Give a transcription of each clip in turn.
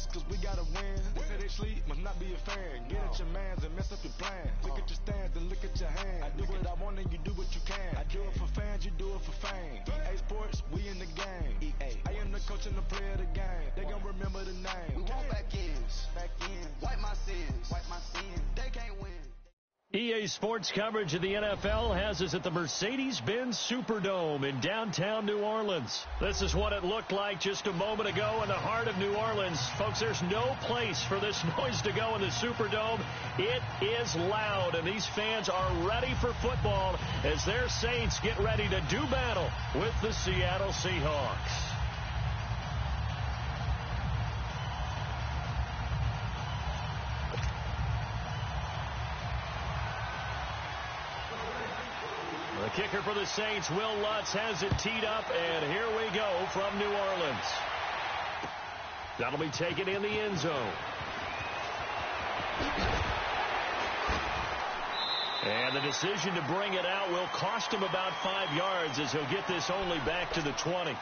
focus, cause we gotta win. They say they sleep, must not be a fan. Get at your mans and mess up your plan. Look at your stands and look at your hands. I do what I want and you do what you can. I do it for fans, you do it for fame. EA Sports, we in the game. I am the coach and the player of the game. They gon' remember the name. We want back ends. Wipe my sins. They can't win. EA Sports coverage of the NFL has us at the Mercedes-Benz Superdome in downtown New Orleans. This is what it looked like just a moment ago in the heart of New Orleans. Folks, there's no place for this noise to go in the Superdome. It is loud, and these fans are ready for football as their Saints get ready to do battle with the Seattle Seahawks. The kicker for the Saints, Will Lutz, has it teed up, and here we go from New Orleans. That'll be taken in the end zone. And the decision to bring it out will cost him about 5 yards as he'll get this only back to the 20.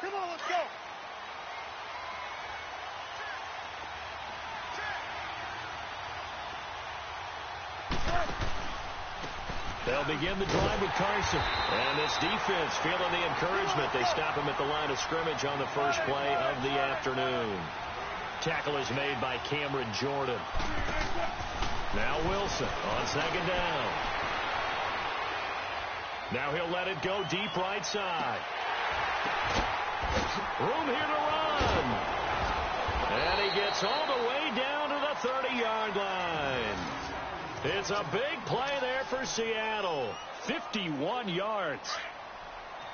Come on, let's go. They'll begin the drive with Carson. And this defense feeling the encouragement. They stop him at the line of scrimmage on the first play of the afternoon. Tackle is made by Cameron Jordan. Now Wilson on second down. Now he'll let it go deep right side. Room here to run. And he gets all the way down to the 30-yard line. It's a big play there for Seattle. 51 yards.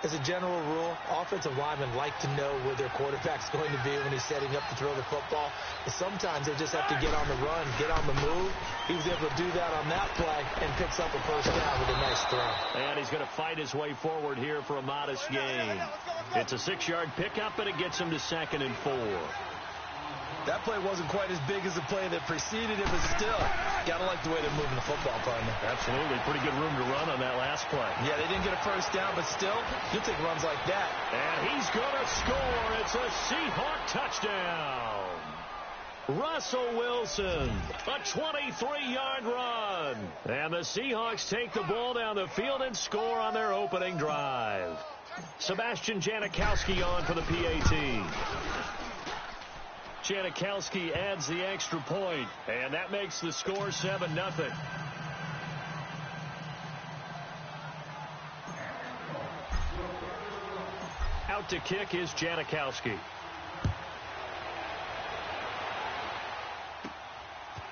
As a general rule, offensive linemen like to know where their quarterback's going to be when he's setting up to throw the football. But sometimes they just have to get on the run, get on the move. He was able to do that on that play and picks up a first down with a nice throw. And he's going to fight his way forward here for a modest gain. It's a 6-yard pickup, and it gets him to 2nd and 4. That play wasn't quite as big as the play that preceded it, but still, gotta like the way they're moving the football, partner. Absolutely. Pretty good room to run on that last play. Yeah, they didn't get a first down, but still, you'll take runs like that. And he's going to score. It's a Seahawk touchdown. Russell Wilson, a 23-yard run. And the Seahawks take the ball down the field and score on their opening drive. Sebastian Janikowski on for the PAT. Janikowski adds the extra point, and that makes the score 7-0. Out to kick is Janikowski.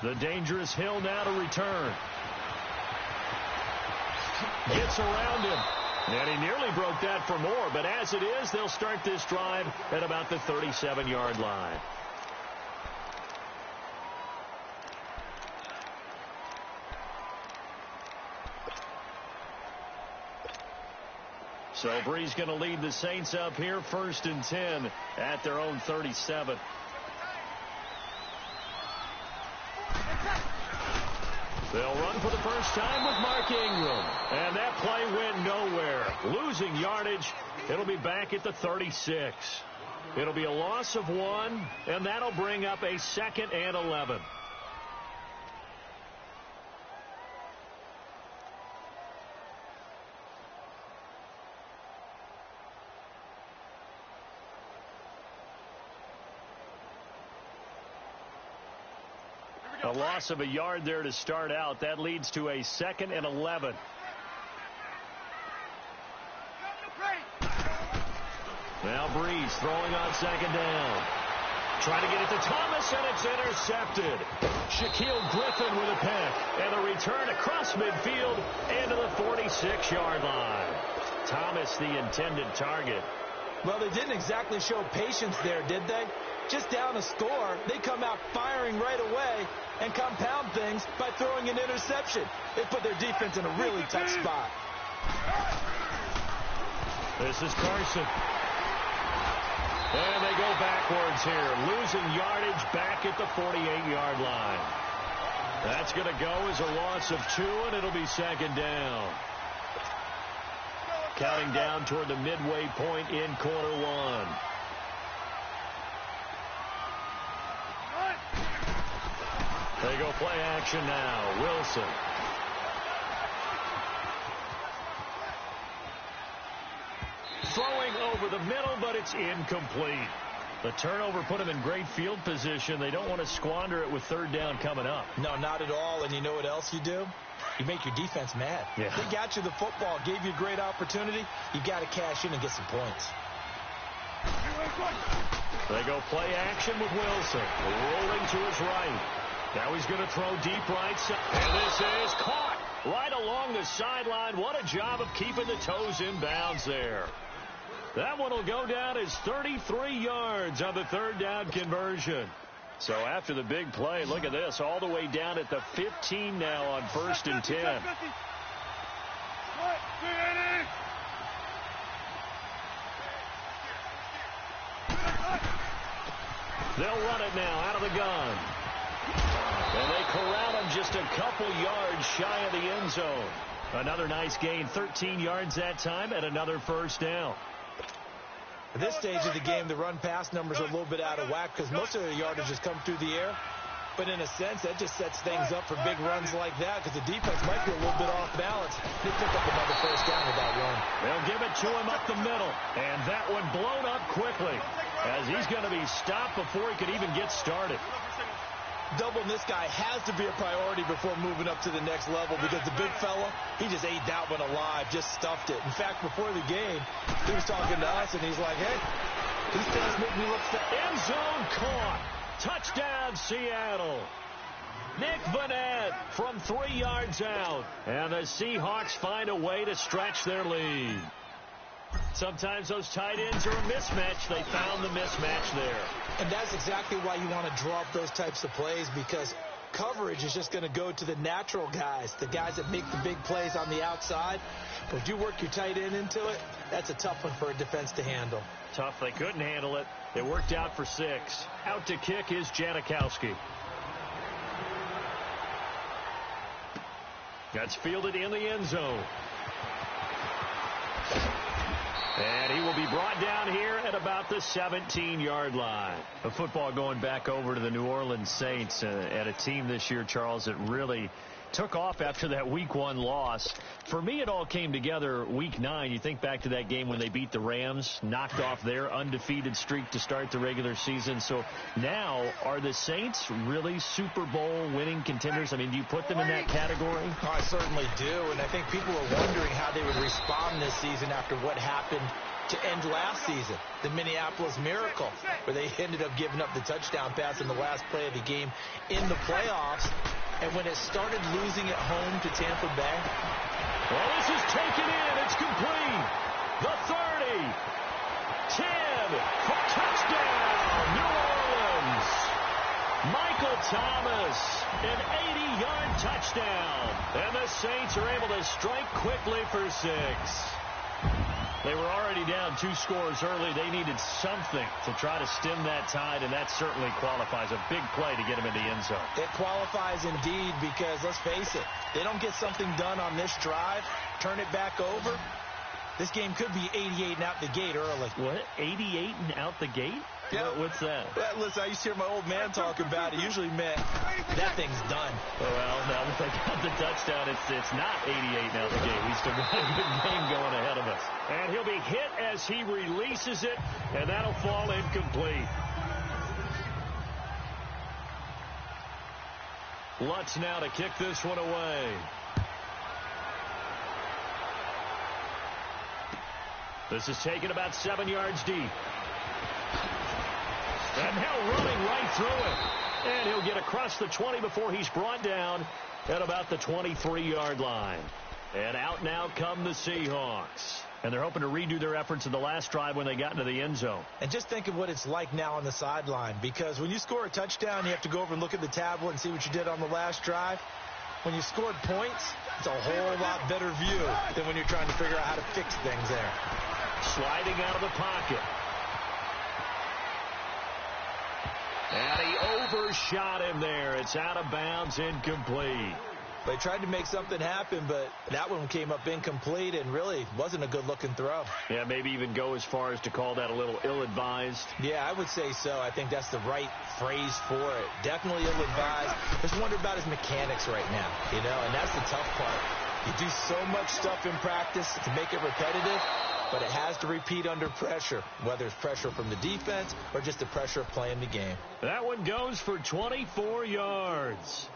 The dangerous Hill now to return. Gets around him. And he nearly broke that for more, but as it is, they'll start this drive at about the 37-yard line. So Bree's going to lead the Saints up here 1st and 10 at their own 37. They'll run for the first time with Mark Ingram. And that play went nowhere. Losing yardage. It'll be back at the 36. It'll be a loss of 1, and that'll bring up a 2nd and 11. A loss of a yard there to start out. That leads to a 2nd and 11. Now Breeze throwing on 2nd down. Trying to get it to Thomas, and it's intercepted. Shaquille Griffin with a pick. And a return across midfield and to the 46-yard line. Thomas, the intended target. Well, they didn't exactly show patience there, did they? Just down a score, they come out firing right away and compound things by throwing an interception. They put their defense in a really tough spot. This is Carson. And they go backwards here, losing yardage back at the 48-yard line. That's going to go as a loss of 2, and it'll be 2nd down. counting down toward the midway point in quarter one. They go play action now. Wilson. Throwing over the middle, but it's incomplete. The turnover put them in great field position. They don't want to squander it with third down coming up. No, not at all. And you know what else you do? You make your defense mad. Yeah. They got you the football, gave you a great opportunity. You got to cash in and get some points. They go play action with Wilson. Rolling to his right. Now he's going to throw deep right side. And this is caught right along the sideline. What a job of keeping the toes in bounds there. That one will go down as 33 yards on the third down conversion. So after the big play, look at this, all the way down at the 15 now on 1st and 10. They'll run it now out of the gun. And they corral him just a couple yards shy of the end zone. Another nice gain, 13 yards that time, and another first down. At this stage of the game, the run-pass numbers are a little bit out of whack because most of the yardage has come through the air. But in a sense, that just sets things up for big runs like that because the defense might be a little bit off balance. They pick up another first down with that run. They'll give it to him up the middle. And that one blown up quickly as he's going to be stopped before he could even get started. Doubling this guy has to be a priority before moving up to the next level because the big fella, he just ate that one alive, just stuffed it. In fact, before the game, he was talking to us, and he's like, hey, these things make me look fat. End zone caught. Touchdown, Seattle. Nick Vanette from 3 yards out. And the Seahawks find a way to stretch their lead. Sometimes those tight ends are a mismatch. They found the mismatch there. And that's exactly why you want to draw up those types of plays because coverage is just going to go to the natural guys, the guys that make the big plays on the outside. But if you work your tight end into it, that's a tough one for a defense to handle. Tough. They couldn't handle it. It worked out for 6. Out to kick is Janikowski. That's fielded in the end zone. And he will be brought down here at about the 17-yard line. The football going back over to the New Orleans Saints at a team this year, Charles, that really took off after that Week 1 loss. For me, it all came together Week 9. You think back to that game when they beat the Rams, knocked off their undefeated streak to start the regular season. So now, are the Saints really Super Bowl winning contenders? I mean, do you put them in that category? Oh, I certainly do, and I think people are wondering how they would respond this season after what happened to end last season, the Minneapolis Miracle, where they ended up giving up the touchdown pass in the last play of the game in the playoffs. And when it started losing at home to Tampa Bay. Well, this is taken in. It's complete. The 30. 10 for touchdown. New Orleans. Michael Thomas, an 80-yard touchdown. And the Saints are able to strike quickly for 6. They were already down 2 scores early. They needed something to try to stem that tide, and that certainly qualifies. A big play to get him in the end zone. It qualifies indeed because, let's face it, they don't get something done on this drive, turn it back over, this game could be 88 and out the gate early. What? 88 and out the gate? Yeah. What's that? Well, listen, I used to hear my old man talk about it. Usually meant that thing's done. Well, now that they got the touchdown, it's not 88 now the game. We still got a good game going ahead of us. And he'll be hit as he releases it, and that'll fall incomplete. Lutz now to kick this one away. This is taken about 7 yards deep. And now running right through it. And he'll get across the 20 before he's brought down at about the 23-yard line. And out now come the Seahawks. And they're hoping to redo their efforts in the last drive when they got into the end zone. And just think of what it's like now on the sideline. Because when you score a touchdown, you have to go over and look at the tablet and see what you did on the last drive. When you scored points, it's a whole lot better view than when you're trying to figure out how to fix things there. Sliding out of the pocket. And he overshot him there. It's out of bounds, incomplete. They tried to make something happen, but that one came up incomplete and really wasn't a good-looking throw. Yeah, maybe even go as far as to call that a little ill-advised. Yeah, I would say so. I think that's the right phrase for it. Definitely ill-advised. Just wonder about his mechanics right now, you know, and that's the tough part. You do so much stuff in practice to make it repetitive, but it has to repeat under pressure, whether it's pressure from the defense or just the pressure of playing the game. That one goes for 24 yards.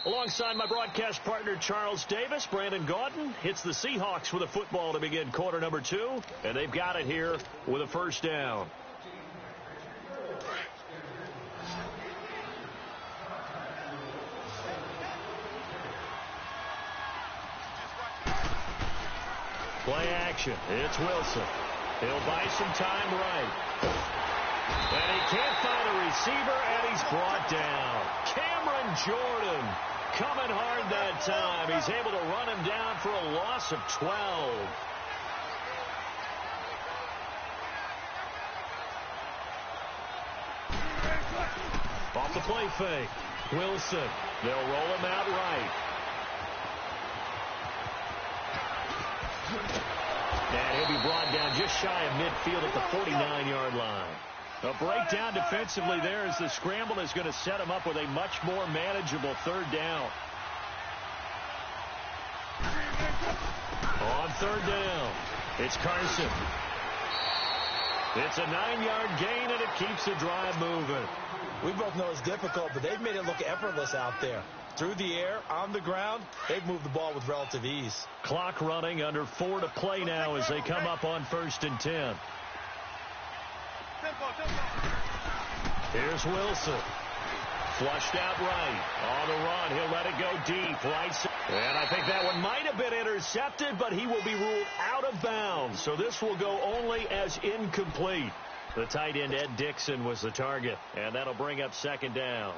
Alongside my broadcast partner, Charles Davis, Brandon Gaudin hits the Seahawks with a football to begin quarter number 2, and they've got it here with a first down. Play action. It's Wilson. He'll buy some time right. And he can't find a receiver, and he's brought down. Cameron Jordan coming hard that time. He's able to run him down for a loss of 12. Off the play fake. Wilson. They'll roll him out right. And he'll be brought down just shy of midfield at the 49-yard line. A breakdown defensively there as the scramble is going to set him up with a much more manageable third down. On third down, it's Carson. It's a 9-yard gain, and it keeps the drive moving. We both know it's difficult, but they've made it look effortless out there. Through the air, on the ground, they've moved the ball with relative ease. Clock running, under 4 to play now as they come up on 1st and 10. Here's Wilson. Flushed out right. On the run, he'll let it go deep. Right. And I think that one might have been intercepted, but he will be ruled out of bounds. So this will go only as incomplete. The tight end, Ed Dixon, was the target, and that'll bring up 2nd down.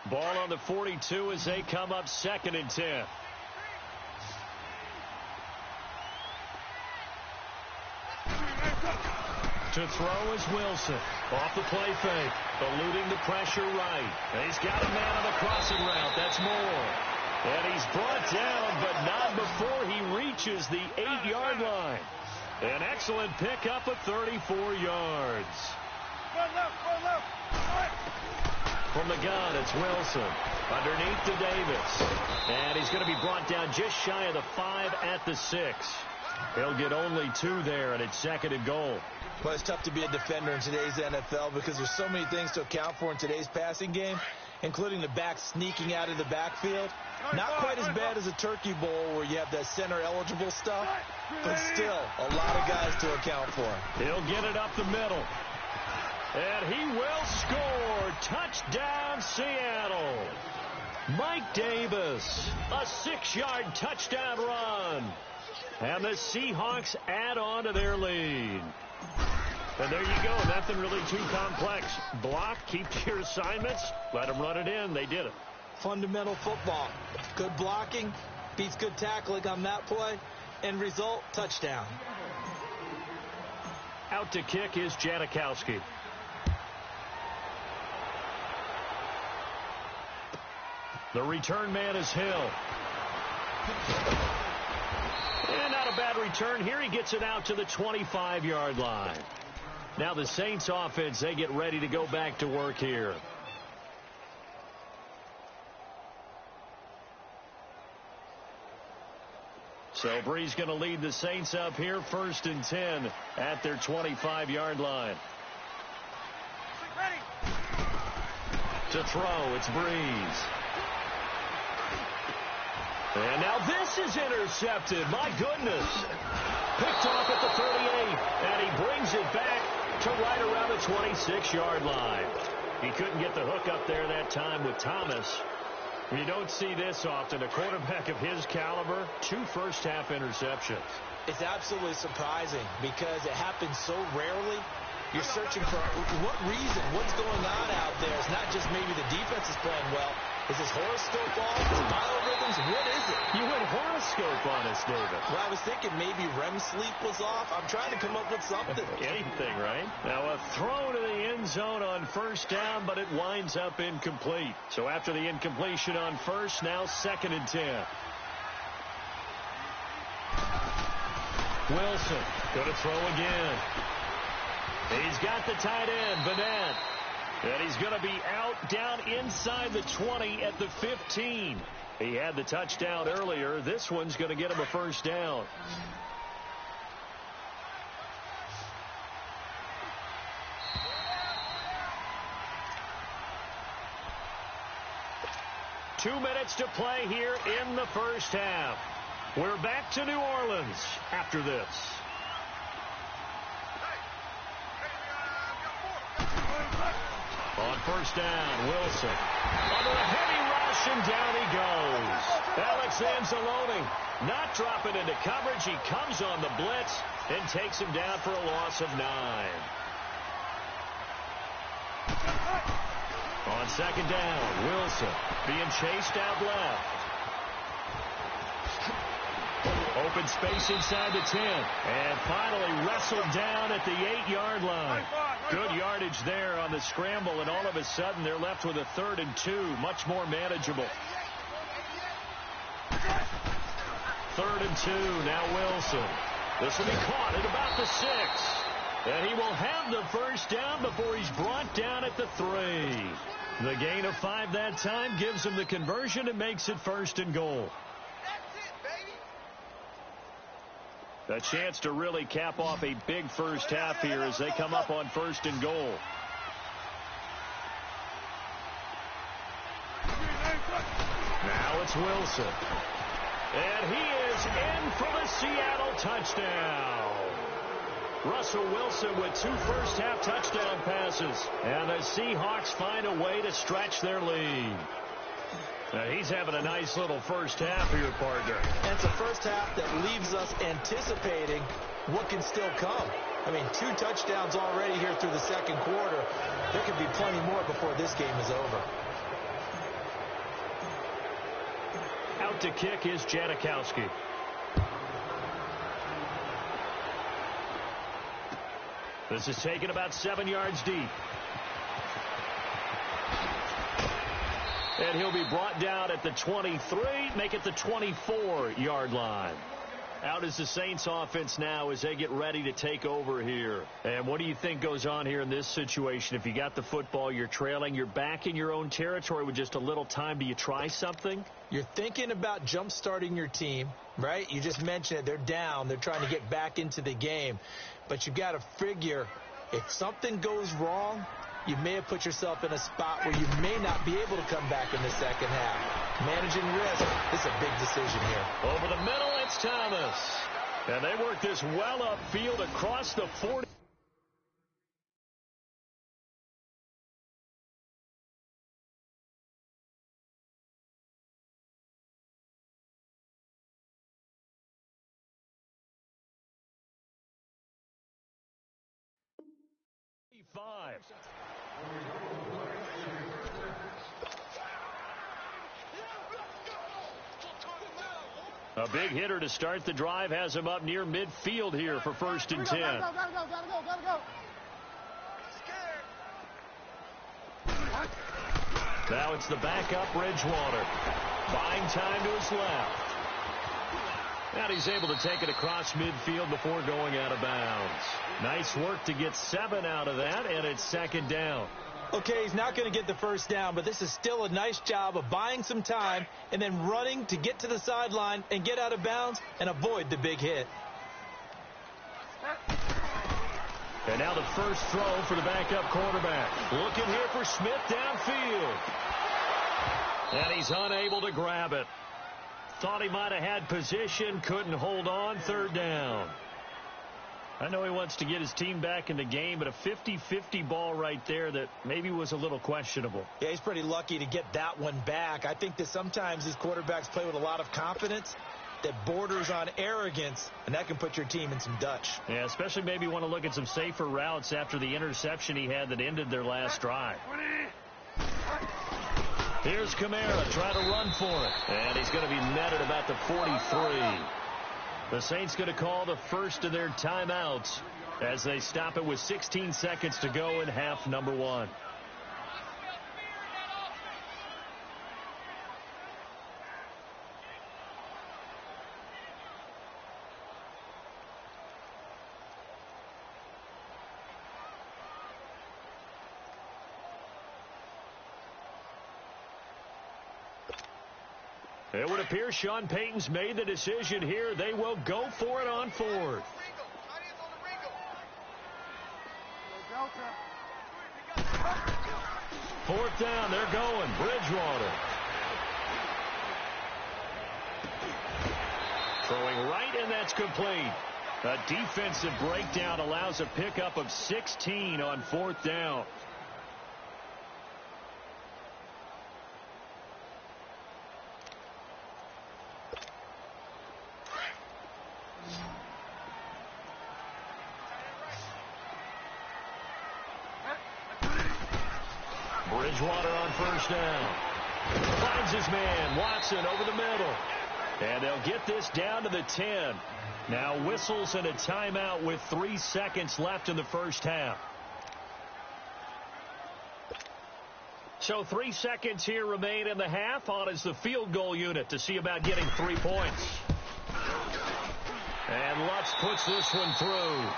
Ball on the 42 as they come up 2nd and 10. To throw is Wilson. Off the play fake. Eluding the pressure right. And he's got a man on the crossing route. That's Moore. And he's brought down, but not before he reaches the 8-yard line. An excellent pickup of 34 yards. From the gun, it's Wilson. Underneath to Davis. And he's going to be brought down just shy of the 5 at the 6. He'll get only 2 there, and it's 2nd and goal. Well, it's tough to be a defender in today's NFL because there's so many things to account for in today's passing game, including the back sneaking out of the backfield. Not quite as bad as a turkey bowl where you have that center-eligible stuff, but still a lot of guys to account for. He'll get it up the middle. And he will score. Touchdown, Seattle. Mike Davis, a 6-yard touchdown run. And the Seahawks add on to their lead. And there you go. Nothing really too complex. Block, keep to your assignments, let them run it in. They did it. Fundamental football. Good blocking beats good tackling on that play. End result, touchdown. Out to kick is Janikowski. The return man is Hill. And not a bad return here. He gets it out to the 25-yard line. Now the Saints offense, they get ready to go back to work here. So Bree's going to lead the Saints up here, 1st and 10 at their 25-yard line. To throw, it's Breeze. And now this is intercepted. My goodness. Picked off at the 38, and he brings it back to right around the 26-yard line. He couldn't get the hook up there that time with Thomas. You don't see this often. A quarterback of his caliber, 2 first-half interceptions. It's absolutely surprising because it happens so rarely. You're searching for what reason, what's going on out there. It's not just maybe the defense is playing well. Is this horoscope ball? Is it biorhythms? What is it? You went horoscope scope on us, David? Well, I was thinking maybe REM sleep was off. I'm trying to come up with something. Anything, right? Now a throw to the end zone on first down, but it winds up incomplete. So after the incompletion on first, now 2nd and 10. Wilson going to throw again. He's got the tight end, Vanette. And he's going to be out down inside the 20 at the 15. He had the touchdown earlier. This one's going to get him a first down. Two minutes to play here in the first half. We're back to New Orleans after this. On first down, Wilson. Under a heavy rush, and down he goes. Alex Anzalone not dropping into coverage. He comes on the blitz and takes him down for a loss of 9. On second down, Wilson being chased out left. Open space inside the 10. And finally wrestled down at the 8-yard line. Good yardage there on the scramble, and all of a sudden they're left with a 3rd and 2. Much more manageable. 3rd and 2. Now Wilson. This will be caught at about the 6. And he will have the first down before he's brought down at the 3. The gain of 5 that time gives him the conversion and makes it 1st and goal. A chance to really cap off a big first half here as they come up on 1st and goal. Now it's Wilson. And he is in for the Seattle touchdown. Russell Wilson with 2 first-half touchdown passes. And the Seahawks find a way to stretch their lead. Now he's having a nice little first half here, partner. And it's a first half that leaves us anticipating what can still come. I mean, 2 touchdowns already here through the second quarter. There could be plenty more before this game is over. Out to kick is Janikowski. This is taken about 7 yards deep. And he'll be brought down at the 23, make it the 24-yard line. Out is the Saints offense now as they get ready to take over here. And what do you think goes on here in this situation? If you got the football, you're trailing, you're back in your own territory with just a little time. Do you try something? You're thinking about jump-starting your team, right? You just mentioned it. They're down. They're trying to get back into the game. But you've got to figure if something goes wrong, you may have put yourself in a spot where you may not be able to come back in the second half. Managing risk, this is a big decision here. Over the middle, it's Thomas. And they work this well upfield across the 40. A big hitter to start the drive has him up near midfield here for 1st and 10. Now it's the backup Bridgewater. Buying time to his left. And he's able to take it across midfield before going out of bounds. Nice work to get 7 out of that, and it's 2nd down. Okay, he's not going to get the first down, but this is still a nice job of buying some time and then running to get to the sideline and get out of bounds and avoid the big hit. And now the first throw for the backup quarterback. Looking here for Smith downfield. And he's unable to grab it. Thought he might have had position, couldn't hold on, 3rd down. I know he wants to get his team back in the game, but a 50-50 ball right there that maybe was a little questionable. Yeah, he's pretty lucky to get that one back. I think that sometimes these quarterbacks play with a lot of confidence that borders on arrogance, and that can put your team in some Dutch. Yeah, especially maybe want to look at some safer routes after the interception he had that ended their last drive. Here's Kamara trying to run for it. And he's going to be netted about the 43. The Saints going to call the first of their timeouts as they stop it with 16 seconds to go in half number 1. It would appear Sean Payton's made the decision here. They will go for it on 4th. Fourth down, they're going. Bridgewater. Throwing right, and that's complete. A defensive breakdown allows a pickup of 16 on 4th down. Bridgewater on first down. Finds his man, Watson, over the middle. And they'll get this down to the 10. Now whistles and a timeout with 3 seconds left in the first half. So 3 seconds here remain in the half. On is the field goal unit to see about getting 3 points. And Lutz puts this one through.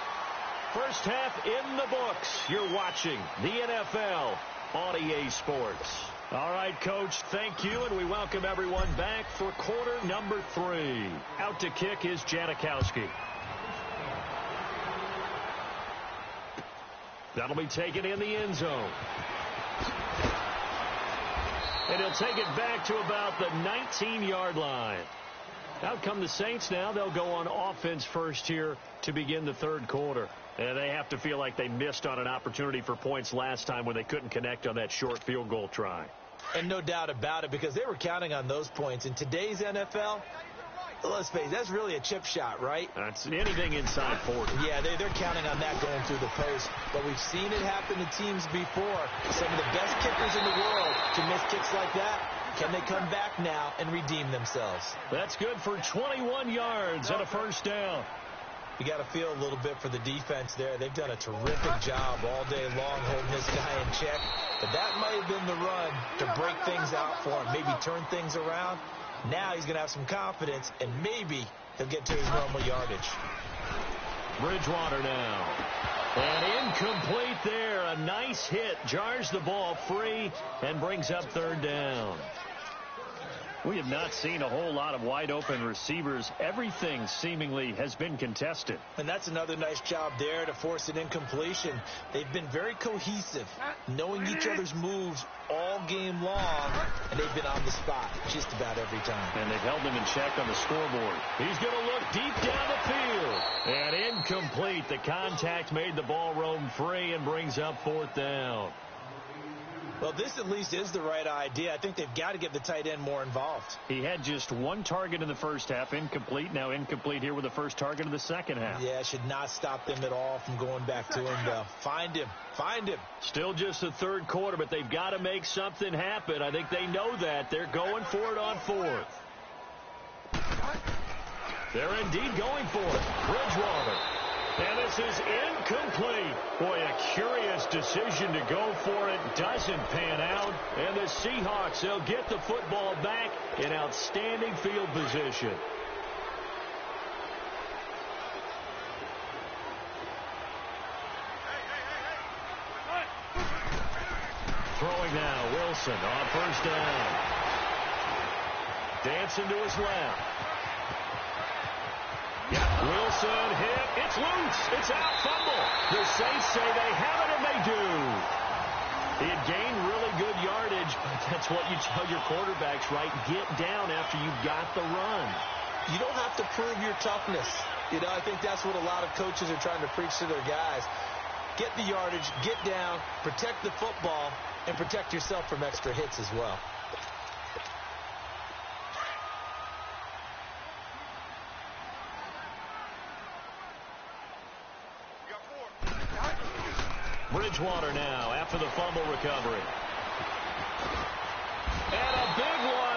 First half in the books. You're watching the NFL on EA Sports. All right, Coach, thank you, and we welcome everyone back for quarter number 3. Out to kick is Janikowski. That'll be taken in the end zone. And he'll take it back to about the 19-yard line. Out come the Saints now. They'll go on offense first here to begin the third quarter. And they have to feel like they missed on an opportunity for points last time when they couldn't connect on that short field goal try. And no doubt about it, because they were counting on those points. In today's NFL, let's face it, that's really a chip shot, right? That's anything inside 40. Yeah, they're counting on that going through the post. But we've seen it happen to teams before. Some of the best kickers in the world to miss kicks like that. Can they come back now and redeem themselves? That's good for 21 yards and a first down. You got to feel a little bit for the defense there. They've done a terrific job all day long holding this guy in check. But that might have been the run to break things out for him, maybe turn things around. Now he's going to have some confidence, and maybe he'll get to his normal yardage. Bridgewater now. And incomplete there. A nice hit. Jars the ball free and brings up third down. We have not seen a whole lot of wide-open receivers. Everything seemingly has been contested. And that's another nice job there to force an incompletion. They've been very cohesive, knowing each other's moves all game long, and they've been on the spot just about every time. And they've held him in check on the scoreboard. He's going to look deep down the field. And incomplete. The contact made the ball roam free and brings up fourth down. Well, this at least is the right idea. I think they've got to get the tight end more involved. He had just one target in the first half, incomplete. Now incomplete here with the first target of the second half. Yeah, should not stop them at all from going back to him, though. Find him. Find him. Still just the third quarter, but they've got to make something happen. I think they know that. They're going for it on fourth. They're indeed going for it. Bridgewater. And this is incomplete. Boy, a curious decision to go for it. Doesn't pan out. And the Seahawks, they'll get the football back in outstanding field position. Throwing now, Wilson on first down. Dancing to his left. Wilson hit. It's loose. It's out. Fumble. The Saints say they have it, and they do. He had gained really good yardage, but that's what you tell your quarterbacks, right? Get down after you've got the run. You don't have to prove your toughness. You know, I think that's what a lot of coaches are trying to preach to their guys. Get the yardage, get down, protect the football, and protect yourself from extra hits as well. Bridgewater now after the fumble recovery. And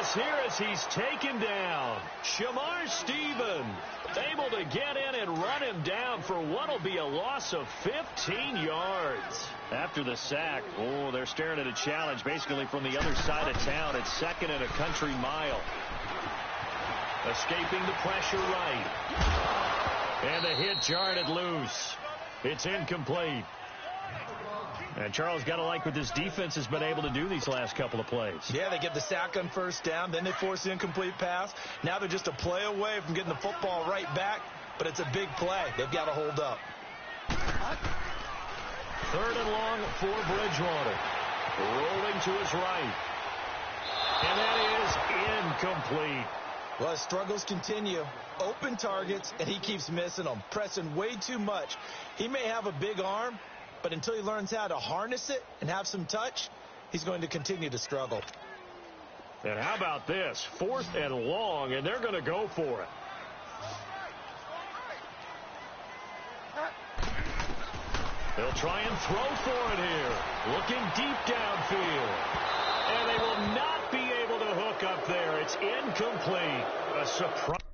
pass here as he's taken down. Shamar Stephen able to get in and run him down for what will be a loss of 15 yards. After the sack, they're staring at a challenge basically from the other side of town. It's 2nd and a country mile. Escaping the pressure right. And the hit jarred it loose. It's incomplete. And Charles, got to like what this defense has been able to do these last couple of plays. Yeah, they get the sack on first down, then they force the incomplete pass. Now they're just a play away from getting the football right back, but it's a big play. They've got to hold up. 3rd and long for Bridgewater. Rolling to his right. And that is incomplete. Well, his struggles continue. Open targets, and he keeps missing them, pressing way too much. He may have a big arm, but until he learns how to harness it and have some touch, he's going to continue to struggle. And how about this? 4th and long, and they're going to go for it. They'll try and throw for it here. Looking deep downfield. And they will not be able to hook up there. It's incomplete. A surprise.